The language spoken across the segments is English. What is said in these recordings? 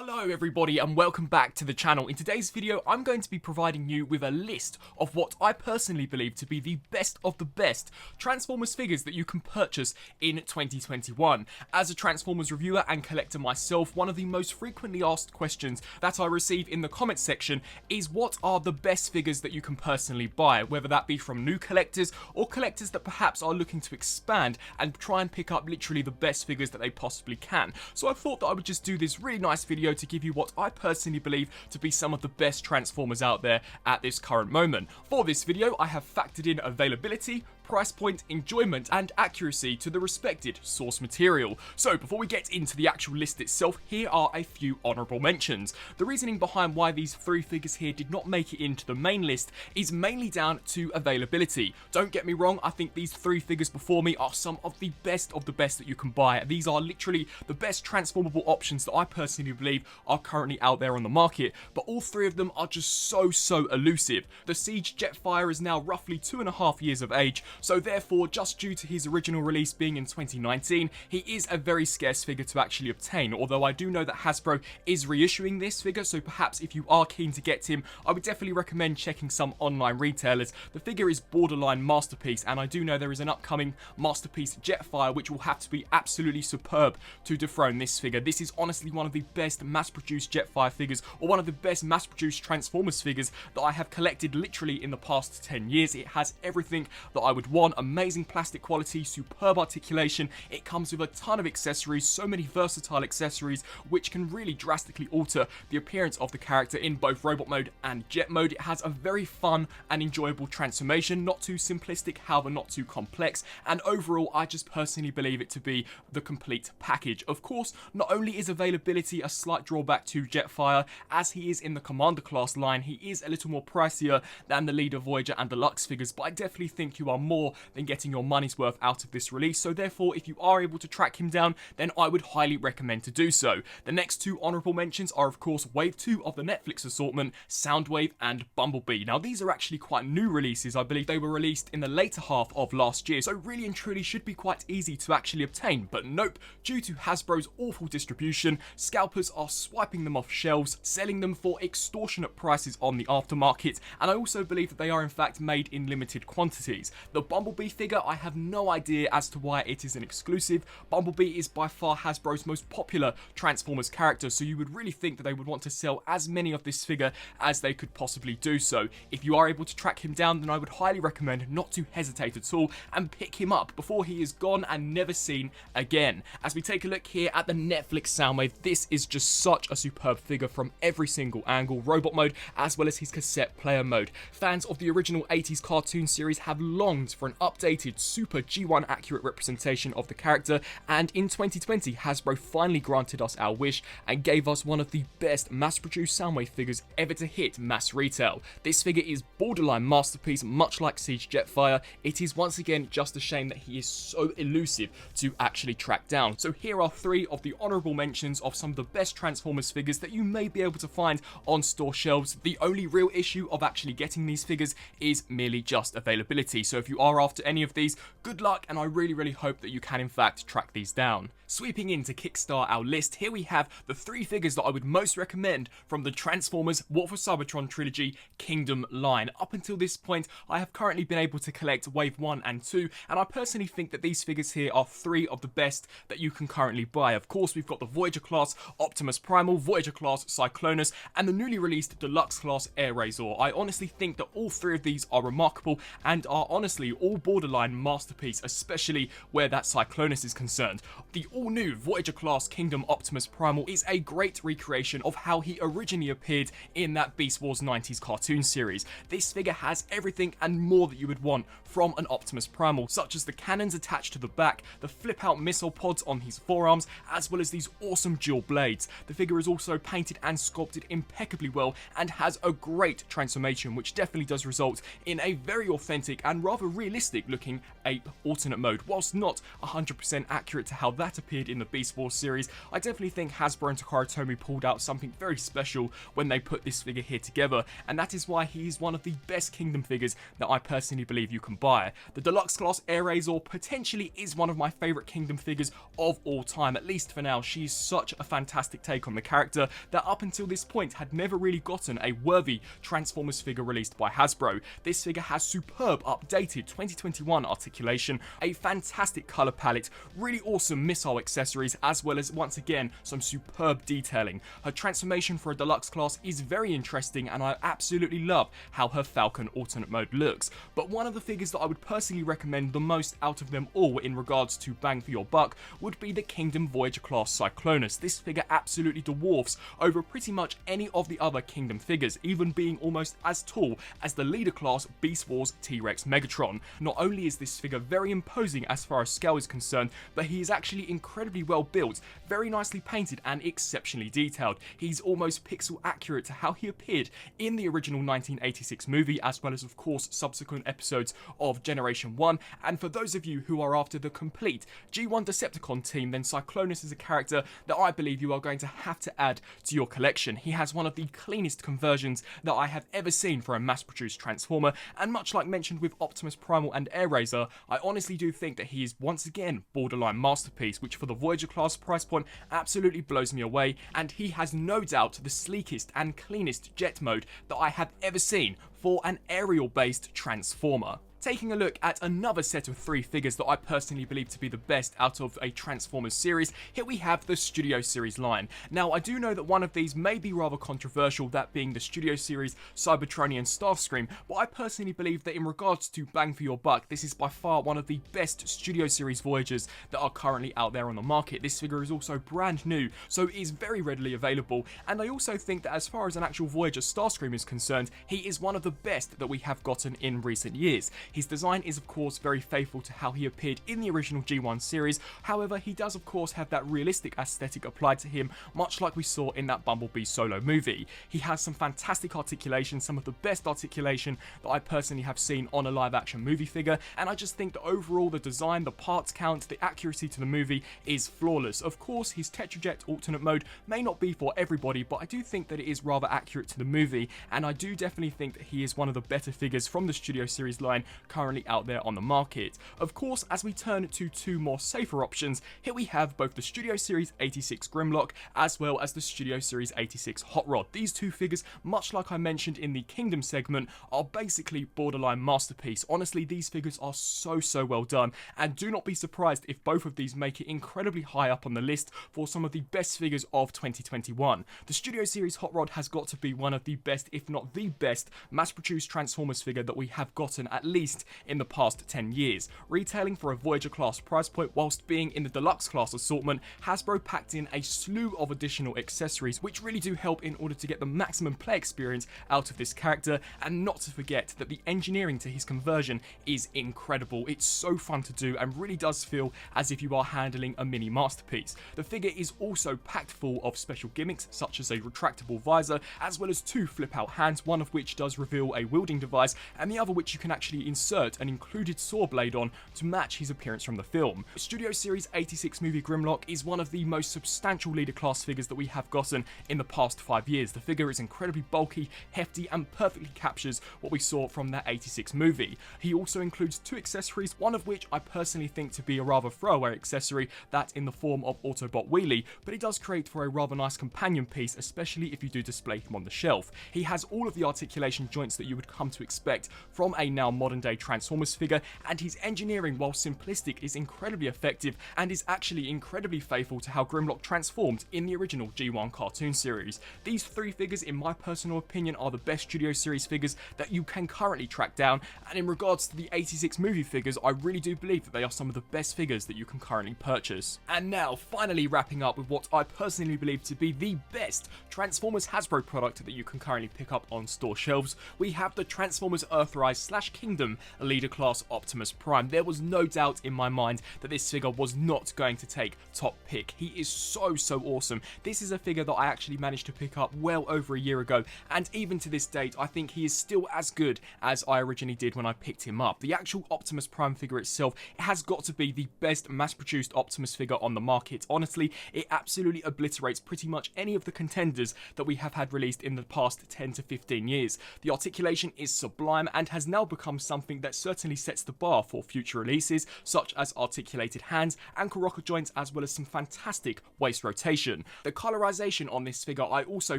Hello everybody and welcome back to the channel. In today's video I'm going to be providing you with a list of what I personally believe to be the best of the best Transformers figures that you can purchase in 2021. As a Transformers reviewer and collector myself, one of the most frequently asked questions that I receive in the comments section is what are the best figures that you can personally buy, whether that be from new collectors or collectors that perhaps are looking to expand and try and pick up literally the best figures that they possibly can. So I thought that I would just do this really nice video to give you what I personally believe to be some of the best Transformers out there at this current moment. For this video, I have factored in availability, price point, enjoyment and accuracy to the respected source material. So before we get into the actual list itself, here are a few honourable mentions. The reasoning behind why these three figures here did not make it into the main list is mainly down to availability. Don't get me wrong, I think these three figures before me are some of the best that you can buy. These are literally the best transformable options that I personally believe are currently out there on the market, but all three of them are just so elusive. The Siege Jetfire is now roughly 2.5 years of age, so therefore, just due to his original release being in 2019, he is a very scarce figure to actually obtain, although I do know that Hasbro is reissuing this figure, so perhaps if you are keen to get him, I would definitely recommend checking some online retailers. The figure is borderline masterpiece, and I do know there is an upcoming masterpiece Jetfire which will have to be absolutely superb to dethrone this figure. This is honestly one of the best mass-produced Jetfire figures, or one of the best mass-produced Transformers figures that I have collected literally in the past 10 years. It has everything that I would want. Amazing plastic quality, superb articulation. It comes with a ton of accessories, so many versatile accessories which can really drastically alter the appearance of the character in both robot mode and jet mode. It has a very fun and enjoyable transformation, not too simplistic, however not too complex, and overall I just personally believe it to be the complete package. Of course, not only is availability a slight drawback to Jetfire, as he is in the Commander class line, he is a little more pricier than the Leader, Voyager and Deluxe figures, but I definitely think you are more than getting your money's worth out of this release, so therefore if you are able to track him down, then I would highly recommend to do so. The next two honourable mentions are of course Wave 2 of the Netflix assortment, Soundwave and Bumblebee. Now these are actually quite new releases. I believe they were released in the later half of last year, so really and truly should be quite easy to actually obtain, but nope, due to Hasbro's awful distribution, scalpers are swiping them off shelves, selling them for extortionate prices on the aftermarket, and I also believe that they are in fact made in limited quantities. The Bumblebee figure, I have no idea as to why it is an exclusive. Bumblebee is by far Hasbro's most popular Transformers character, so you would really think that they would want to sell as many of this figure as they could possibly do so. If you are able to track him down, then I would highly recommend not to hesitate at all and pick him up before he is gone and never seen again. As we take a look here at the Netflix Soundwave, this is just such a superb figure from every single angle, robot mode as well as his cassette player mode. Fans of the original 80s cartoon series have longed for an updated super G1 accurate representation of the character, and in 2020 Hasbro finally granted us our wish and gave us one of the best mass-produced Soundwave figures ever to hit mass retail. This figure is borderline masterpiece, much like Siege Jetfire. It is once again just a shame that he is so elusive to actually track down. So here are three of the honourable mentions of some of the best Transformers figures that you may be able to find on store shelves. The only real issue of actually getting these figures is merely just availability, so if you are after any of these, good luck, and I really hope that you can in fact track these down. Sweeping in to kickstart our list, here we have the three figures that I would most recommend from the Transformers War for Cybertron Trilogy Kingdom line. Up until this point, I have currently been able to collect Wave 1 and 2, and I personally think that these figures here are three of the best that you can currently buy. Of course, we've got the Voyager class Optimus Primal, Voyager class Cyclonus, and the newly released Deluxe class Air Razor. I honestly think that all three of these are remarkable and are honestly all borderline masterpiece, especially where that Cyclonus is concerned. The all-new Voyager class Kingdom Optimus Primal is a great recreation of how he originally appeared in that Beast Wars 90s cartoon series. This figure has everything and more that you would want from an Optimus Primal, such as the cannons attached to the back, the flip-out missile pods on his forearms, as well as these awesome dual blades. The figure is also painted and sculpted impeccably well and has a great transformation, which definitely does result in a very authentic and rather realistic looking ape alternate mode. Whilst not 100% accurate to how that appeared in the Beast Wars series, I definitely think Hasbro and Takara Tomy pulled out something very special when they put this figure here together, and that is why he is one of the best Kingdom figures that I personally believe you can buy. The Deluxe Class Airazor potentially is one of my favourite Kingdom figures of all time, at least for now. She's such a fantastic take on the character that up until this point had never really gotten a worthy Transformers figure released by Hasbro. This figure has superb updated 2021 articulation, a fantastic colour palette, really awesome missile accessories, as well as once again some superb detailing. Her transformation for a deluxe class is very interesting, and I absolutely love how her Falcon alternate mode looks. But one of the figures that I would personally recommend the most out of them all in regards to bang for your buck would be the Kingdom Voyager class Cyclonus. This figure absolutely dwarfs over pretty much any of the other Kingdom figures, even being almost as tall as the leader class Beast Wars T-Rex Megatron. Not only is this figure very imposing as far as scale is concerned, but he is actually incredibly well built, very nicely painted and exceptionally detailed. He's almost pixel accurate to how he appeared in the original 1986 movie, as well as of course subsequent episodes of Generation 1, and for those of you who are after the complete G1 Decepticon team, then Cyclonus is a character that I believe you are going to have to add to your collection. He has one of the cleanest conversions that I have ever seen for a mass-produced Transformer, and much like mentioned with Optimus Primal and Airazor, I honestly do think that he is once again borderline masterpiece, which for the Voyager class price point absolutely blows me away, and he has no doubt the sleekest and cleanest jet mode that I have ever seen for an aerial-based Transformer. Taking a look at another set of 3 figures that I personally believe to be the best out of a Transformers series, here we have the Studio Series line. Now, I do know that one of these may be rather controversial, that being the Studio Series Cybertronian Starscream, but I personally believe that in regards to bang for your buck, this is by far one of the best Studio Series Voyagers that are currently out there on the market. This figure is also brand new, so it is very readily available, and I also think that as far as an actual Voyager Starscream is concerned, he is one of the best that we have gotten in recent years. His design is of course very faithful to how he appeared in the original G1 series, however he does of course have that realistic aesthetic applied to him, much like we saw in that Bumblebee solo movie. He has some fantastic articulation, some of the best articulation that I personally have seen on a live action movie figure, and I just think that overall the design, the parts count, the accuracy to the movie is flawless. Of course his Tetrajet alternate mode may not be for everybody, but I do think that it is rather accurate to the movie, and I do definitely think that he is one of the better figures from the Studio Series line currently out there on the market. Of course, as we turn to 2 more safer options, here we have both the Studio Series 86 Grimlock as well as the Studio Series 86 Hot Rod. These 2 figures, much like I mentioned in the Kingdom segment, are basically borderline masterpiece. Honestly, these figures are so well done, and do not be surprised if both of these make it incredibly high up on the list for some of the best figures of 2021. The Studio Series Hot Rod has got to be one of the best, if not the best, mass-produced Transformers figure that we have gotten at least in the past 10 years. Retailing for a Voyager class price point whilst being in the deluxe class assortment, Hasbro packed in a slew of additional accessories which really do help in order to get the maximum play experience out of this character, and not to forget that the engineering to his conversion is incredible. It's so fun to do and really does feel as if you are handling a mini masterpiece. The figure is also packed full of special gimmicks such as a retractable visor, as well as 2 flip out hands, one of which does reveal a wielding device and the other which you can actually insert an included saw blade on to match his appearance from the film. Studio Series 86 movie Grimlock is one of the most substantial leader class figures that we have gotten in the past 5 years. The figure is incredibly bulky, hefty, and perfectly captures what we saw from that 86 movie. He also includes 2 accessories, one of which I personally think to be a rather throwaway accessory, that in the form of Autobot Wheelie, but it does create for a rather nice companion piece, especially if you do display him on the shelf. He has all of the articulation joints that you would come to expect from a now modern day Transformers figure, and his engineering, while simplistic, is incredibly effective and is actually incredibly faithful to how Grimlock transformed in the original G1 cartoon series. These 3 figures, in my personal opinion, are the best Studio Series figures that you can currently track down, and in regards to the 86 movie figures, I really do believe that they are some of the best figures that you can currently purchase. And now, finally wrapping up with what I personally believe to be the best Transformers Hasbro product that you can currently pick up on store shelves, we have the Transformers Earthrise / Kingdom leader class Optimus Prime. There was no doubt in my mind that this figure was not going to take top pick. He is so awesome. This is a figure that I actually managed to pick up well over a year ago, and even to this date I think he is still as good as I originally did when I picked him up. The actual Optimus Prime figure itself, it has got to be the best mass-produced Optimus figure on the market. Honestly, it absolutely obliterates pretty much any of the contenders that we have had released in the past 10 to 15 years. The articulation is sublime and has now become something that certainly sets the bar for future releases, such as articulated hands, ankle rocker joints, as well as some fantastic waist rotation. The colorization on this figure I also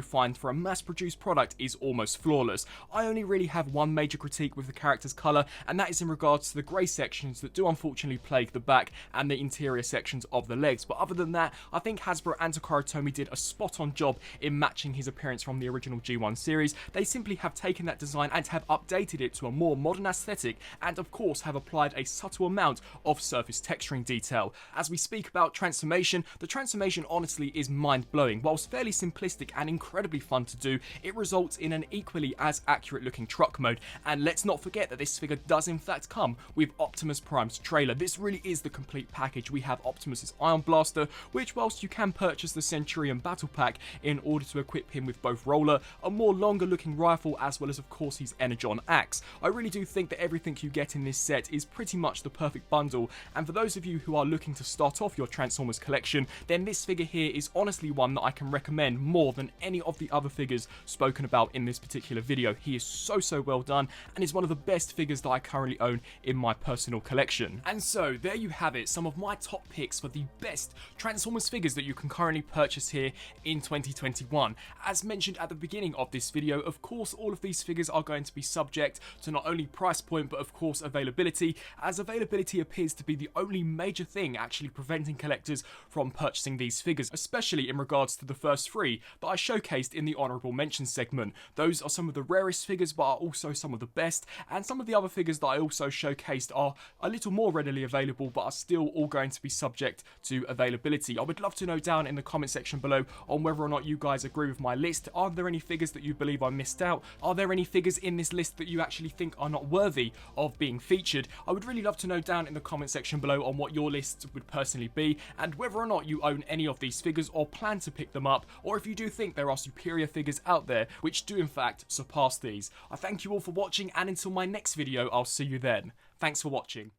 find for a mass-produced product is almost flawless. I only really have one major critique with the character's colour, and that is in regards to the grey sections that do unfortunately plague the back and the interior sections of the legs. But other than that, I think Hasbro and Takara Tomy did a spot-on job in matching his appearance from the original G1 series. They simply have taken that design and have updated it to a more modern aesthetic, and of course have applied a subtle amount of surface texturing detail. As we speak about transformation, the transformation honestly is mind-blowing. Whilst fairly simplistic and incredibly fun to do, it results in an equally as accurate looking truck mode. And let's not forget that this figure does in fact come with Optimus Prime's trailer. This really is the complete package. We have Optimus's Ion Blaster, which whilst you can purchase the Centurion Battle Pack in order to equip him with both roller, a more longer looking rifle, as well as of course his Energon axe. I really do think that everything you get in this set is pretty much the perfect bundle, and for those of you who are looking to start off your Transformers collection, then this figure here is honestly one that I can recommend more than any of the other figures spoken about in this particular video. He is so well done and is one of the best figures that I currently own in my personal collection. And so there you have it, some of my top picks for the best Transformers figures that you can currently purchase here in 2021. As mentioned at the beginning of this video, of course all of these figures are going to be subject to not only price point but of course availability, as availability appears to be the only major thing actually preventing collectors from purchasing these figures, especially in regards to the first three that I showcased in the honourable mention segment. Those are some of the rarest figures but are also some of the best, and some of the other figures that I also showcased are a little more readily available but are still all going to be subject to availability. I would love to know down in the comment section below on whether or not you guys agree with my list. Are there any figures that you believe I missed out? Are there any figures in this list that you actually think are not worthy of being featured? I would really love to know down in the comment section below on what your list would personally be, and whether or not you own any of these figures or plan to pick them up, or if you do think there are superior figures out there which do in fact surpass these. I thank you all for watching, and until my next video I'll see you then. Thanks for watching.